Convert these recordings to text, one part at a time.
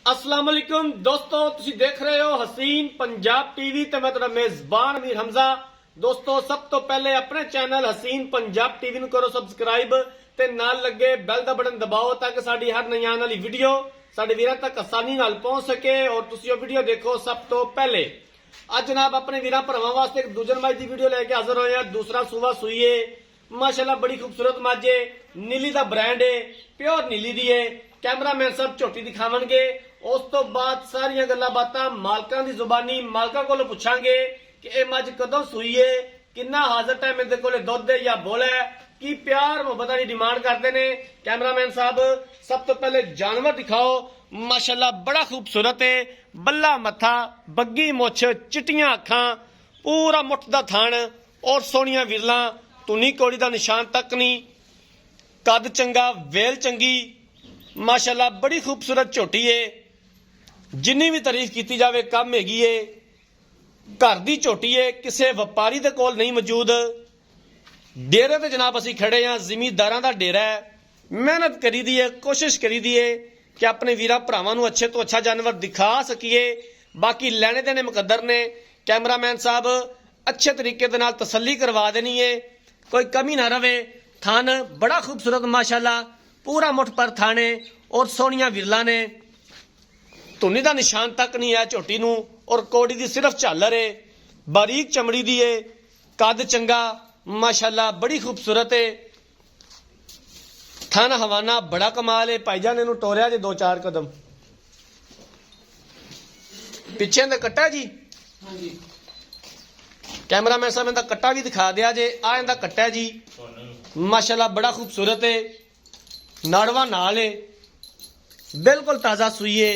अस्सलाम वालेकुम दोस्तों, तुसी देख रहे हो हसीन पंजाब टीवी ते मैं तुहाडा मेजबान अमीर हमजा। दोस्तों सब तो पहले अपने चैनल हसीन पंजाब टीवी ਨੂੰ करो सबसक्राइब ते नाल लगे बैल दा बटन दबाओ ताकि साडी हर नई आने वाली वीडियो साडे वीरां तक आसानी नाल पहुंच सके और तुसी वो वीडियो देखो सब तो पहले। आज जनाब अपने वीरां भरावां वास्ते एक दूजन मज दी वीडियो लेके हाजिर होए। दूसरा सूबा सूई है माशाल्लाह, बड़ी खूबसूरत मज है, नीली दा ब्रांड है, प्योर नीली दी है। कैमरामैन सब झोटी दिखावणगे, उस तो बाद सारिया गल्लां बातां मालकां दी जुबानी मालकां कोलों पुछांगे कि यह मज कदों सूई है, किन्ना हाजिर टाइम इहदे कोले दुध है या बोला है, की प्यार मुहब्बत की डिमांड करते हैं। कैमरामैन साहब सब तो पहले जानवर दिखाओ। माशाल्लाह बड़ा खूबसूरत है, बल्ला मथा, बग्गी मुछ, चिट्टियां अखां, पूरा मुठ दा थान और सोहणियां विरलां, तुनी कोड़ी दा निशान तक नहीं, कद चंगा, वेल चंगी, माशाल्लाह बड़ी खूबसूरत झोटी है। जिन्नी भी तारीफ की जाए कम हैगी है। घर की झोटी है, किसी व्यापारी दे कोल नहीं मौजूद। डेरे ते जनाब असी खड़े हाँ, जिमीदारां दा डेरा है। मेहनत करी दी है, कोशिश करी दी है कि अपने वीरां भरावां नूं अच्छे तो अच्छा जानवर दिखा सकीए। बाकी लैने देने मुकद्दर ने। कैमरामैन साहब अच्छे तरीके दे नाल तसल्ली करवा देनी है, कोई कमी ना रवे। थान बड़ा खूबसूरत माशाल्लाह, पूरा मुठ पर थाने और सोहणियां विरलां ने, धुनी का निशान तक नहीं है झोटी नूं और कोड़ी दी सिर्फ झालर है। बारीक चमड़ी दी है, कद चंगा माशाल्लाह बड़ी खूबसूरत है। थन हवाना बड़ा कमाल है। भाईजान इहनूं टोरिया जे 2-4 कदम पिछे दे कट्टा जी। कैमरामैन साहब इहदा कट्टा भी दिखा दिया जे। आ इहदा कट्टा जी माशाल्लाह बड़ा खूबसूरत है, नाड़वा नाल है, बिल्कुल ताज़ा सूई है।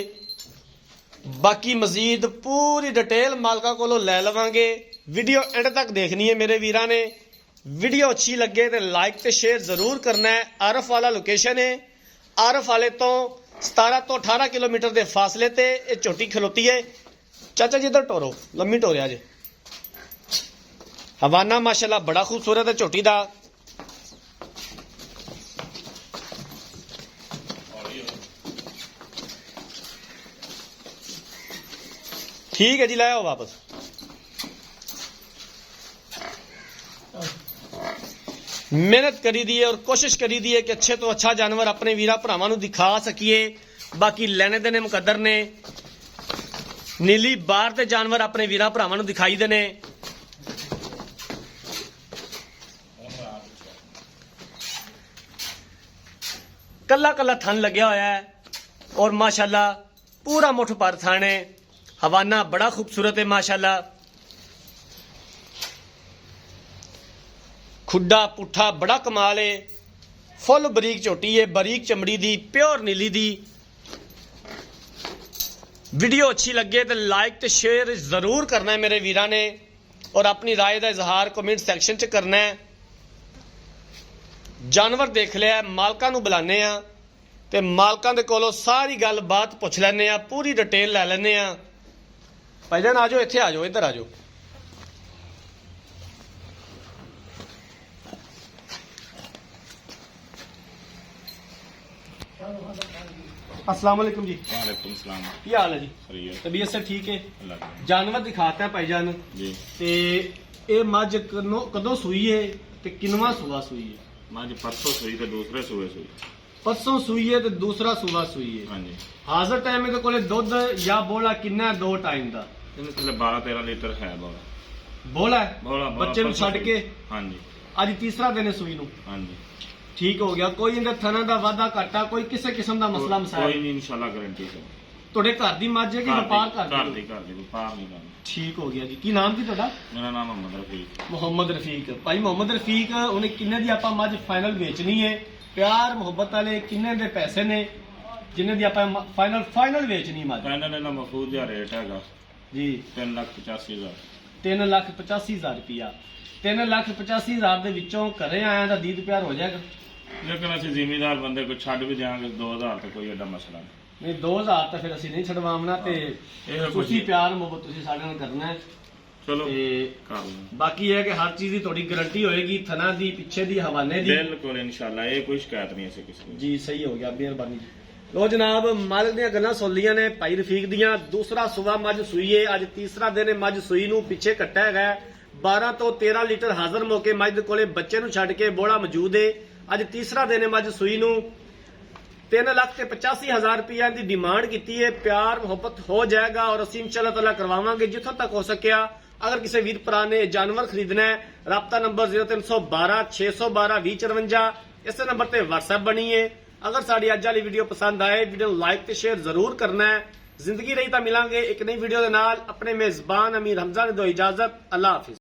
बाकी मजीद पूरी डिटेल मालका कोलों लै लवांगे। वीडियो एंड तक देखनी है मेरे वीरां ने। वीडियो अच्छी लगे तो लाइक तो शेयर जरूर करना है। आरफ वाला लोकेशन है, आरफ वाले तो 17 तो 18 किलोमीटर के फासले ते ये झोटी खलोती है। चाचा जी इधर टोरो, लम्मी टोरिया जे। हवाना माशाल्लाह बड़ा खूबसूरत है झोटी का। ठीक है जी, लाया हो वापस। मेहनत करी दी है और कोशिश करी दी है कि अच्छे तो अच्छा जानवर अपने वीरा भरावां नूं दिखा सकीए। बाकी लेने देने मुकद्दर ने। नीली बार ते जानवर अपने वीरा भरावां नूं दिखाई देने। कला कला थन लग्या होया है और माशाल्लाह पूरा मुठ पर थन है। हवाना बड़ा खूबसूरत है माशाल्लाह, खुड्डा पुठा बड़ा कमाल है। फुल बरीक झोटी है, बारीक चमड़ी दी, प्योर नीली दी। वीडियो अच्छी लगे तो लाइक तो शेयर जरूर करना है मेरे वीरां ने और अपनी राय का इजहार कमेंट सैक्शन च करना है। जानवर देख लिया, मालकां नूं बुलाने आ ते मालकां दे कोलों सारी गल बात पुछ लैने आ, पूरी डिटेल लै लैने आ। भाईजान आ जाओ, इत्थे आ जाओ, इधर आ जाओ। अस्सलाम वालेकुम जी। वालेकुम सलाम। क्या हाल है जी? सही है, तबीयत से ठीक है? अल्लाह का। जानवर दिखाता है भाईजान जी। ते ये मज कदों सूई है ते किनवा सूबा सूई है? मां जी परसों सुई ते दूसरे सुबह सुई। परसों सूई है ते दूसरा सूबा सूई है। हाँ जी। हाजिर टाइम में कोले दुध या बोला किन्ना है? 2 टाइम का इन्हें थले 12-13 लीटर है बोला। बोला है बोला बच्चे ਨੂੰ ਛੱਡ के। हाँ जी। आज तीसरा दिन है सूई ਨੂੰ। हाँ जी। ठीक हो गया। कोई इनका थना का वाधा घाटा कोई किसी किस्म का मसला मसाइल? कोई नहीं, इंशाल्लाह गारंटी से। ਤੁਹਾਡੇ ਘਰ ਦੀ ਮੱਝ ਹੈ ਕਿ ਵਪਾਰ घर ਕਰਦੇ दी ਹੋ? व्यापार नहीं करना। ਠੀਕ ਹੋ ਗਿਆ ਜੀ। ਕੀ ਨਾਮ ਕੀ ਤੁਹਾਡਾ? मेरा नाम मोहम्मद रफीक। ਮੁਹੰਮਦ ਰਫੀਕ। ਭਾਈ ਮੁਹੰਮਦ ਰਫੀਕ, ਉਹਨੇ ਕਿੰਨੇ ਦੀ ਆਪਾਂ ਮੱਝ ਫਾਈਨਲ ਵੇਚਣੀ ਹੈ? ਪਿਆਰ ਮੁਹੱਬਤ ਵਾਲੇ ਕਿੰਨੇ ਦੇ ਪੈਸੇ ਨੇ ਜਿੰਨੇ ਦੀ ਆਪਾਂ ਫਾਈਨਲ ਵੇਚਣੀ ਮੱਝ? फाइनल इन्हें महफूज का रेट हैगा ਜੀ 3,85,000। 3,85,000 रुपया। 3,85,000 ਦੇ ਵਿੱਚੋਂ ਘਰੇ ਆਇਆ ਤਾਂ ਦੀਦ ਪਿਆਰ ਹੋ ਜਾਏਗਾ? लेकिन असं जिमीदार बंदे को छड़ भी देंगे 2,000 तो कोई एडा मसला नहीं। ਨਹੀਂ 2000 ਤਾਂ ਫਿਰ ਅਸੀਂ ਨਹੀਂ ਛਡਵਾਉਣਾ ਤੇ ਇਹੋ ਕੁਛ ਤੁਸੀਂ ਪਿਆਰ ਮੁਹੱਬਤ ਤੁਸੀਂ ਸਾਡੇ ਨਾਲ ਕਰਨਾ ਹੈ। चलो ਤੇ कर लें। ਬਾਕੀ ਇਹ ਹੈ ਕਿ ਹਰ ਚੀਜ਼ ਦੀ ਤੁਹਾਡੀ ਗਾਰੰਟੀ ਹੋਏਗੀ, ਥਣਾ ਦੀ, ਪਿੱਛੇ ਦੀ, ਹਵਾਨੇ ਦੀ। बिल्कुल इंशाल्लाह, ये कोई शिकायत नहीं है किसी को। जी सही हो गया, मेहरबानी जी। ਲੋ ਜਨਾਬ ਮਾਲਕ ਦੀਆਂ ਗੱਲਾਂ ਸੁਣ ਲੀਆਂ ਨੇ ਭਾਈ ਰਫੀਕ ਦੀਆਂ। ਦੂਸਰਾ ਸੂਆ ਮੱਝ ਸੂਈ ਏ, ਅੱਜ ਤੀਸਰਾ ਦਿਨ ਹੈ ਮੱਝ ਸੂਈ ਨੂੰ, ਪਿੱਛੇ ਕੱਟਿਆ ਹੈਗਾ 12 ਤੋਂ 13 ਲੀਟਰ ਹਾਜ਼ਰ ਮੌਕੇ ਮੱਝ ਦੇ ਕੋਲੇ ਬੱਚੇ ਨੂੰ ਛੱਡ ਕੇ ਬੋੜਾ ਮੌਜੂਦ ਏ। ਅੱਜ ਤੀਸਰਾ ਦਿਨ ਹੈ ਮੱਝ ਸੂਈ ਨੂੰ। 3,85,000 ਰੁਪਏ ਦੀ ਡਿਮਾਂਡ ਕੀਤੀ ਹੈ। ਪਿਆਰ ਮੁਹੱਬਤ ਹੋ ਜਾਏਗਾ ਔਰ ਅਸੀਂ ਇੰਸ਼ਾਅੱਲਾ ਤਾਲਾ ਕਰਵਾਵਾਂਗੇ ਜਿੱਥੋਂ ਤੱਕ ਹੋ ਸਕਿਆ। ਅਗਰ ਕਿਸੇ ਵੀਰ ਭਰਾ ਨੇ ਜਾਨਵਰ ਖਰੀਦਣਾ ਹੈ, ਰਾਬਤਾ ਨੰਬਰ 0312 612 2054, ਇਸੇ ਨੰਬਰ ਤੇ WhatsApp ਬਣੀ ਹੈ। ਅਗਰ ਸਾਡੀ ਅੱਜ ਵਾਲੀ ਵੀਡੀਓ ਪਸੰਦ ਆਏ, ਵੀਡੀਓ ਨੂੰ ਲਾਈਕ ਤੇ ਸ਼ੇਅਰ ਜ਼ਰੂਰ ਕਰਨਾ ਹੈ। ਜ਼ਿੰਦਗੀ ਰਹੀ ਤਾਂ ਮਿਲਾਂਗੇ ਇੱਕ ਨਈ ਵੀਡੀਓ ਦੇ ਨਾਲ। ਆਪਣੇ ਮੇਜ਼ਬਾਨ ਅਮੀਰ ਹਮਜ਼ਾ ਨੇ ਦੋ ਇਜਾਜ਼ਤ। ਅੱਲਾ ਹਾਫਿਜ਼।